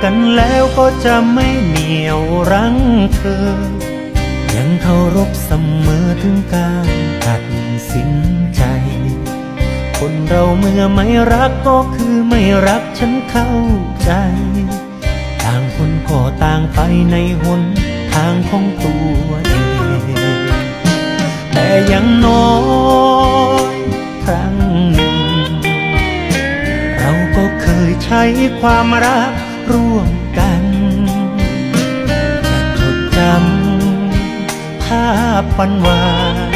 กันแล้วก็จะไม่เหนี่ยวรั้งเธอยังเคารพเสมอถึงการตัดสินใจคนเราเมื่อไม่รักก็คือไม่รักฉันเข้าใจต่างคนก็ต่างไปในหนทางของตัวเองแต่อย่างน้อยครั้งหนึ่งเราก็เคยใช้ความรักร่วมกันจะจดจำภาพหวาน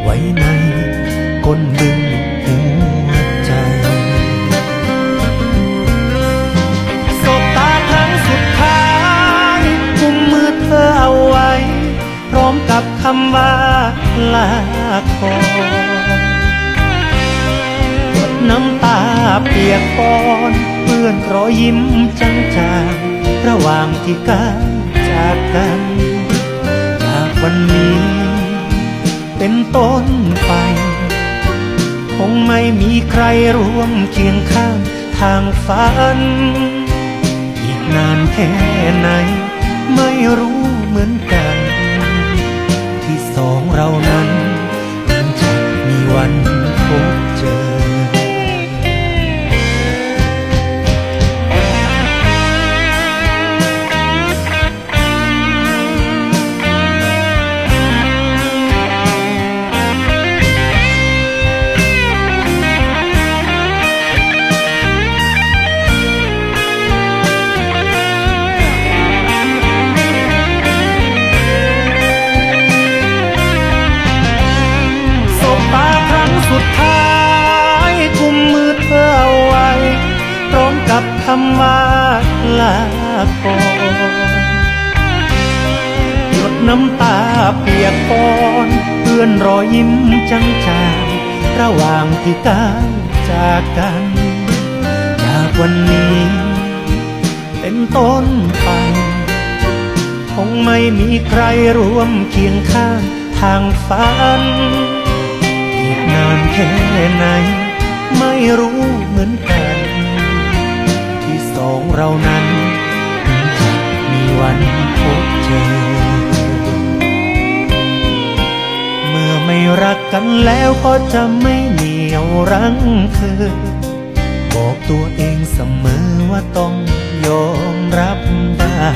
ไว้ในก้นบึ้งหัวใจสบตาครั้งสุดท้ายกุมมือเธอเอาไว้พร้อมกับคำว่าลาก่อนหยดน้ำตาเปียกปอนเปื้อนรอยยิ้มจางๆระหว่างที่ก้าวจากกันจากวันนี้เป็นต้นไปคงไม่มีใครร่วมเคียงข้างทางฝันอีกนานแค่ไหนไม่รู้เหมือนกันที่สองเรานั้นมันจะมีวันพบเจอสุดท้ายกุมมือเธอเอาไว้พร้อมกับคำว่าลาก่อนหยดน้ำตาเปียกปอนเปื้อนรอยยิ้มจางๆระหว่างที่ก้าวจากกันจากวันนี้เป็นต้นไปคงไม่มีใครร่วมเคียงข้างทางฝันอีกนานแค่ไหนไม่รู้เหมือนกันที่สองเรานั้นถึงจะมีวันพบเจอเมื่อไม่รักกันแล้วก็จะไม่เหนี่ยวรั้งเธอบอกตัวเองเสมอว่าต้องยอมรับได้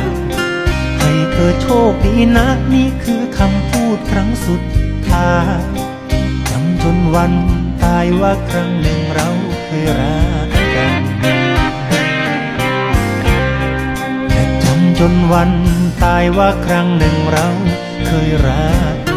ให้เธอโชคดีนะนี่คือคำพูดครั้งสุดท้ายจนวันตายว่าครั้งหนึ่งเราเคยรักกันและจำจนวันตายว่าครั้งหนึ่งเราเคยรัก